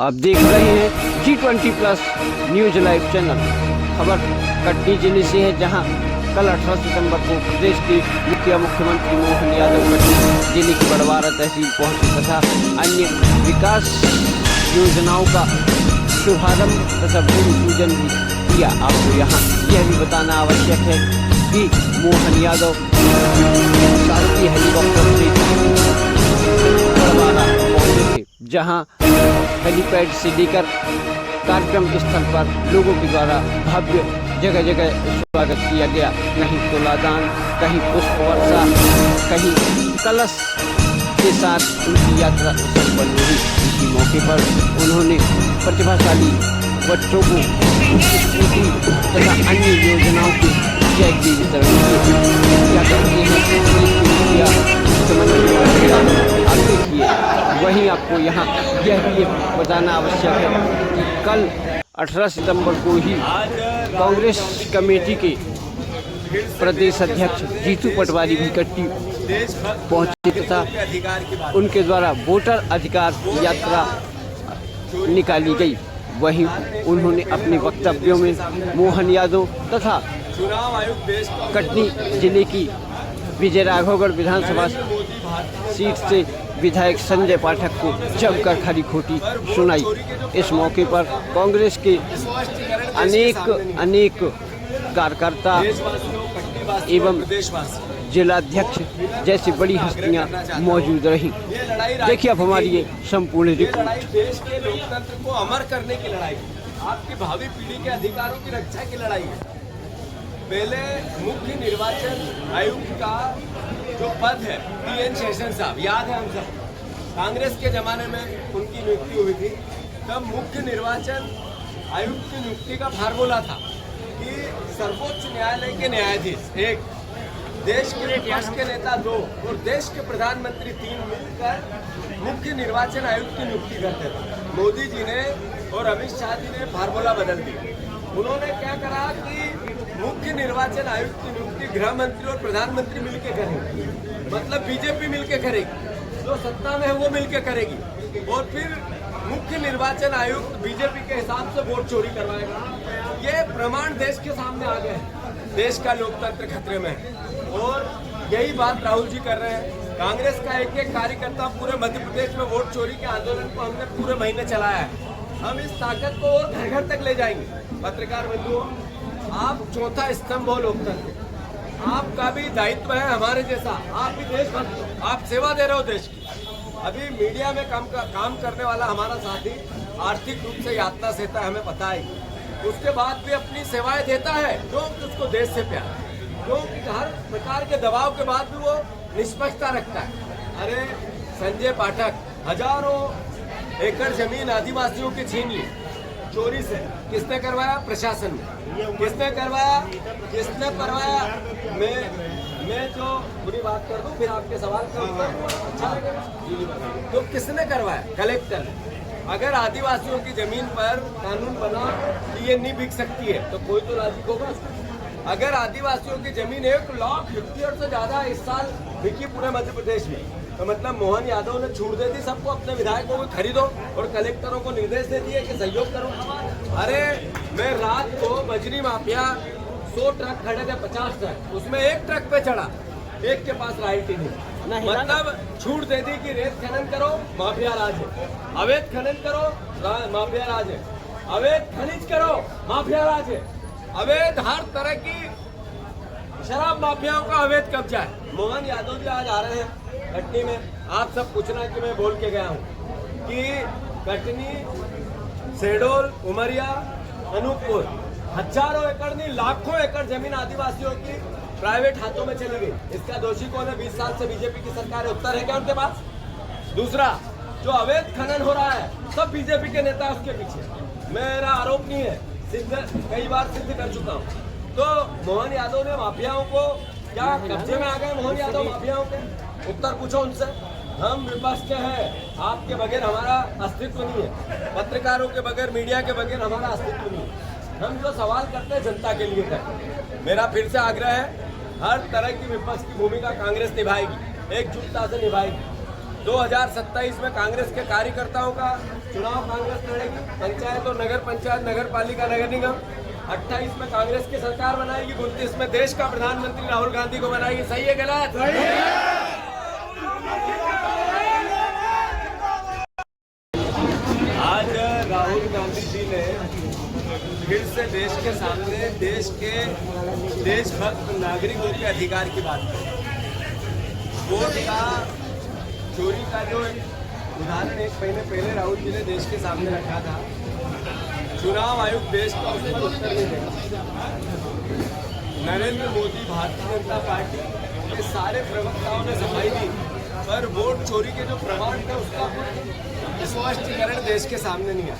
आप देख रहे हैं G20+ न्यूज लाइव चैनल। खबर कटनी जिले से है, जहां कल 18 सितंबर को प्रदेश के मुख्यमंत्री मोहन यादव कटनी जिले की बड़वारा तहसील पहुंचे तथा अन्य विकास योजनाओं का शुभारंभ तथा भूमि पूजन भी किया। आपको यहाँ यह भी बताना आवश्यक है कि मोहन यादव शासकीय हेलीकॉप्टर से बड़वारा पहुंचे थे, जहां हेलीपैड से लेकर कार्यक्रम स्थल पर लोगों के द्वारा भव्य जगह जगह स्वागत किया गया। कहीं तुलादान, कहीं पुष्प वर्षा, कहीं कलश के साथ उनकी यात्रा संपन्न हुई। इसी मौके पर उन्होंने प्रतिभाशाली बच्चों को स्कूटी तथा अन्य योजनाओं के चेक भी वितरण किए। क्या कहते हैं आप देखिए। वहीं आपको यहाँ यह भी बताना आवश्यक है कि कल 18 सितंबर को ही कांग्रेस कमेटी के प्रदेश अध्यक्ष जीतू पटवारी भी कटनी पहुंचे तथा उनके द्वारा वोटर अधिकार यात्रा निकाली गई। वहीं उन्होंने अपने वक्तव्यों में मोहन यादव तथा कटनी जिले की विजय राघवगढ़ विधानसभा सीट से विधायक संजय पाठक को जमकर खरी खोटी सुनाई। इस मौके पर कांग्रेस के अनेक कार्यकर्ता एवं जिलाध्यक्ष जैसी बड़ी हस्तियां मौजूद रही। देखिए अब हमारी ये संपूर्ण रिपोर्ट। देश के लोकतंत्र को अमर करने की लड़ाई, आपकी भावी पीढ़ी के अधिकारों की रक्षा की लड़ाई है। पहले मुख्य निर्वाचन आयुक्त का जो पद है टी.एन. शेषन साहब, याद है हम सब, कांग्रेस के जमाने में उनकी नियुक्ति हुई थी। तब मुख्य निर्वाचन आयुक्त की नियुक्ति का फार्मूला था कि सर्वोच्च न्यायालय के न्यायाधीश एक, देश के विपक्ष के नेता दो और देश के प्रधानमंत्री तीन मिलकर मुख्य निर्वाचन आयुक्त की नियुक्ति करते थे। मोदी जी ने और अमित शाह जी ने फार्मूला बदल दिया। उन्होंने क्या करा कि मुख्य निर्वाचन आयुक्त की नियुक्ति गृह मंत्री और प्रधानमंत्री मिलकर करेंगे, मतलब बीजेपी मिलकर करेगी, जो सत्ता में है वो मिलकर करेगी। और फिर मुख्य निर्वाचन आयुक्त बीजेपी के हिसाब से वोट चोरी करवाएगा। ये प्रमाण देश के सामने आ गए हैं। देश का लोकतंत्र खतरे में है और यही बात राहुल जी कर रहे हैं। कांग्रेस का एक एक कार्यकर्ता पूरे मध्य प्रदेश में वोट चोरी के आंदोलन को हमने पूरे महीने चलाया है। हम इस ताकत को और घर घर तक ले जाएंगे। पत्रकार बंधुओं, आप चौथा स्तंभ हो लोकतंत्र, आपका भी दायित्व है हमारे जैसा। आप भी देशभक्त हो, आप सेवा दे रहे हो देश की। अभी मीडिया में काम करने वाला हमारा साथी आर्थिक रूप से यातना सहता है, हमें पता है। उसके बाद भी अपनी सेवाएं देता है, जो उसको देश से प्यार है, जो हर प्रकार के दबाव के बाद भी वो निष्पक्षता रखता है। अरे संजय पाठक हजारों एकड़ जमीन आदिवासियों की छीन ली चोरी से, किसने करवाया? प्रशासन ने। किसने करवाया? किसने करवाया? मैं जो बुरी बात कर दूं फिर आपके सवाल का अच्छा लगेगा। तो किसने करवाया? कलेक्टर ने। अगर आदिवासियों की जमीन पर कानून बना कि ये नहीं बिक सकती है तो कोई तो राजी होगा। अगर आदिवासियों की जमीन 1 लाख हेक्टेयर से ज्यादा इस साल बिकी पूरे मध्य प्रदेश में, तो मतलब मोहन यादव ने छूट दे दी सबको, अपने विधायकों को खरीदो और कलेक्टरों को निर्देश दे दिए कि सहयोग करो। अरे मैं रात को बजरी माफिया 100 ट्रक खड़े थे, 50 ट्रक, उसमें एक ट्रक पे चढ़ा, एक के पास राइट ही नहीं। मतलब छूट दे दी कि रेत खनन करो, माफिया राज है। अवैध खनन करो, माफिया राज है। अवैध खनिज करो, माफिया राज है। अवैध हर तरह की शराब माफियाओं का अवैध कब्जा है। मोहन यादव जी आज आ रहे हैं कटनी में। आप सब पूछना कि मैं बोल के गया हूँ कि कटनी, शहडोल, उमरिया, अनूपपुर हजारों एकड़ नहीं लाखों एकड़ जमीन आदिवासियों की प्राइवेट हाथों में चली गई। इसका दोषी कौन है? 20 साल से बीजेपी की सरकार है। उत्तर है क्या उनके पास? दूसरा, जो अवैध खनन हो रहा है सब बीजेपी के नेता उसके पीछे। मेरा आरोप नहीं है, कई बार सिद्ध कर चुका हूँ। तो मोहन यादव ने माफियाओं को क्या कब्जे में आ गए? मोहन यादव माफियाओं के उत्तर पूछो उनसे। हम विपक्ष के हैं, आपके बगैर हमारा अस्तित्व नहीं है, पत्रकारों के बगैर, मीडिया के बगैर हमारा अस्तित्व नहीं है। हम जो सवाल करते हैं जनता के लिए करते। मेरा फिर से आग्रह है, हर तरह की विपक्ष की भूमिका कांग्रेस निभाएगी, एकजुटता से निभाएगी। 2027 में कांग्रेस के कार्यकर्ताओं का चुनाव कांग्रेस लड़ेगी, पंचायत और नगर पंचायत, नगर पालिका, नगर निगम। 28 में कांग्रेस की सरकार बनाएगी, 29 में देश का प्रधानमंत्री राहुल गांधी को बनाएगी। सही है गलत? आज राहुल गांधी जी ने फिर से देश के सामने देश के देशभक्त नागरिकों के अधिकार की बात की। वोट का चोरी का जो एक उदाहरण 1 महीने पहले राहुल जी ने देश के सामने रखा था, चुनाव आयोग देश का उस पर उत्तर नहीं देगा। नरेंद्र मोदी, भारतीय जनता पार्टी के सारे प्रवक्ताओं ने सफाई दी, पर वोट चोरी के जो प्रमाण थे उसका स्पष्टीकरण देश के सामने नहीं आया।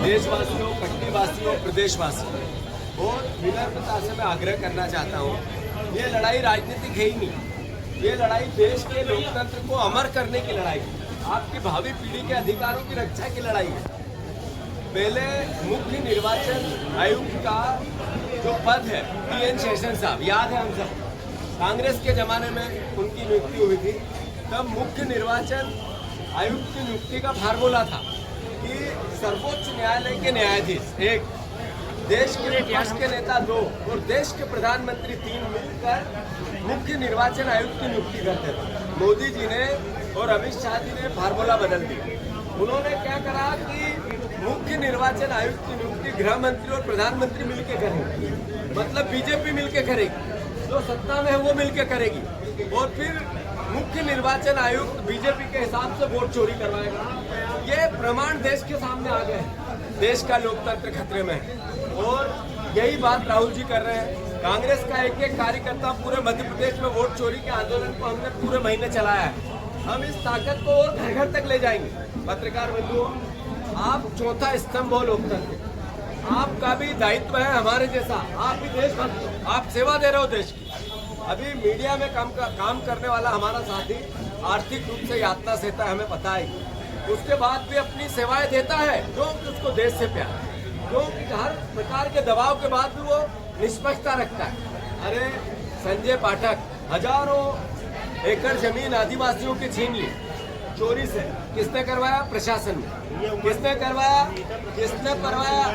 देशवासियों, पट्टीवासियों, प्रदेशवासियों और विनम्रता से मैं आग्रह करना चाहता हूँ, ये लड़ाई राजनीतिक है ही नहीं, ये लड़ाई देश के लोकतंत्र को अमर करने की लड़ाई है, आपकी भावी पीढ़ी के अधिकारों की रक्षा की लड़ाई है। पहले मुख्य निर्वाचन आयुक्त का जो पद है TN शेषन साहब, याद है हम सब, कांग्रेस के जमाने में उनकी नियुक्ति हुई थी। तब मुख्य निर्वाचन आयुक्त की नियुक्ति का फार्मूला था कि सर्वोच्च न्यायालय के न्यायाधीश 1, देश के विपक्ष के नेता 2 और देश के प्रधानमंत्री 3 मिलकर मुख्य निर्वाचन आयुक्त की नियुक्ति करते थे। मोदी जी ने और अमित शाह जी ने फार्मूला बदल दी। उन्होंने क्या करा कि मुख्य निर्वाचन आयुक्त की नियुक्ति गृह मंत्री और प्रधानमंत्री मिलकर करेंगे, मतलब बीजेपी मिलकर करेगी, जो सत्ता में है वो मिलकर करेगी, और फिर मुख्य निर्वाचन आयुक्त बीजेपी के हिसाब से वोट चोरी करवाएगा। ये प्रमाण देश के सामने आ गए, देश का लोकतंत्र खतरे में है, और यही बात राहुल जी कर रहे हैं। कांग्रेस का एक एक कार्यकर्ता पूरे मध्य प्रदेश में वोट चोरी के आंदोलन को हमने पूरे महीने चलाया है। हम इस ताकत को और घर घर तक ले जाएंगे। पत्रकार बंधुओं, आप चौथा स्तंभ हो लोकतंत्र, आपका भी दायित्व है हमारे जैसा, आप भी देशभक्त हो, आप सेवा दे रहे हो देश की। अभी मीडिया में काम करने वाला हमारा साथी आर्थिक रूप से यातना सहता है, हमें पता है, उसके बाद भी अपनी सेवाएं देता है, क्योंकि उसको देश से प्यार, क्योंकि हर प्रकार के दबाव के बाद भी वो निष्पक्षता रखता है। अरे संजय पाठक, हजारों एकड़ जमीन आदिवासियों की छीन ली चोरी से, किसने करवाया? प्रशासन ने। किसने करवाया? किसने करवाया?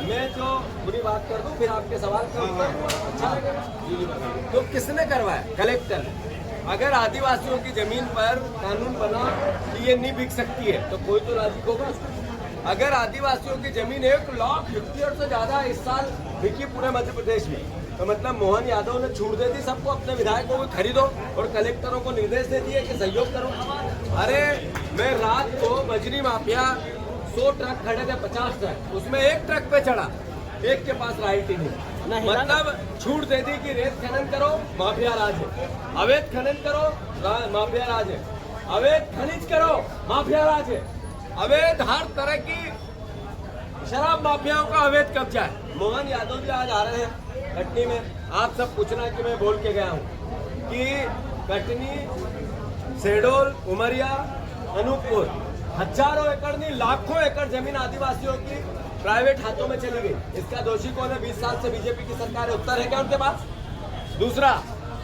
मैं जो बुरी बात कर दूं फिर आपके सवाल का उत्तर अच्छा लगेगा। तो किसने करवाया? कलेक्टर ने। अगर आदिवासियों की जमीन पर कानून बना कि ये नहीं बिक सकती है तो कोई तो राजी होगा। अगर आदिवासियों की जमीन 1 लाख हेक्टेयर से ज्यादा इस साल बिकी पूरे मध्य प्रदेश में, तो मतलब मोहन यादव ने छूट दे दी सबको, अपने विधायकों को खरीदो और कलेक्टरों को निर्देश दे दिए कि सहयोग करो। अरे मैं रात को बजरी माफिया 100 ट्रक खड़े थे, 50 ट्रक, उसमें 1 ट्रक पे चढ़ा, एक के पास राइट ही नहीं, मतलब छूट दे दी कि रेत खनन करो, माफिया राज है, अवैध खनन करो, माफिया राज है, अवैध खनिज करो, माफिया राज है, अवैध हर तरह की शराब माफियाओं का अवैध कब्जा है। मोहन यादव जी आज आ रहे हैं कटनी में, आप सब पूछना कि मैं बोल के गया हूँ कि कटनी, शहडोल, उमरिया, अनूपपुर हजारों एकड़ नहीं लाखों एकड़ जमीन आदिवासियों की प्राइवेट हाथों में चली गई। इसका दोषी कौन है? 20 साल से बीजेपी की सरकार है। उत्तर है क्या उनके पास? दूसरा,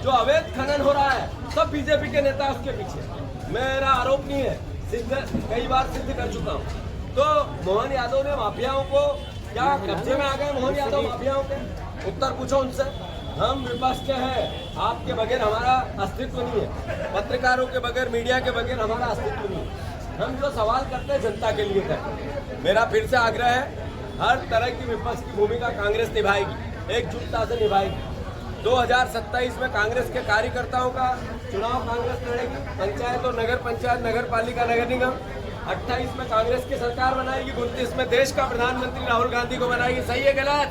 जो अवैध खनन हो रहा है सब बीजेपी के नेता उसके पीछे। मेरा आरोप नहीं है, कई बार सिद्ध कर चुका हूँ। तो मोहन यादव ने माफियाओं को क्या कब्जे में आ गए? मोहन यादव माफियाओं के उत्तर पूछो उनसे। हम विपक्ष के हैं, आपके बगैर हमारा अस्तित्व नहीं है, पत्रकारों के बगैर, मीडिया के बगैर हमारा अस्तित्व नहीं है। हम जो सवाल करते हैं जनता के लिए करते हैं। मेरा फिर से आग्रह है, हर तरह की विपक्ष की भूमिका कांग्रेस निभाएगी, एकजुटता से निभाएगी। 2027 में कांग्रेस के कार्यकर्ताओं का चुनाव कांग्रेस लड़ेगी, पंचायत और नगर पंचायत, नगर पालिका, नगर निगम। 28 में कांग्रेस की सरकार बनाएगी, 29 में देश का प्रधानमंत्री राहुल गांधी को बनाएगी। सही है गलत?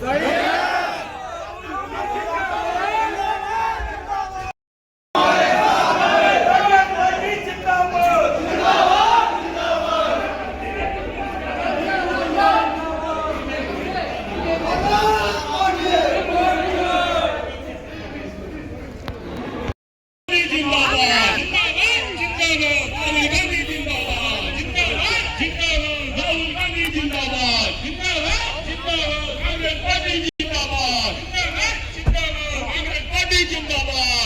जिंदाबाद।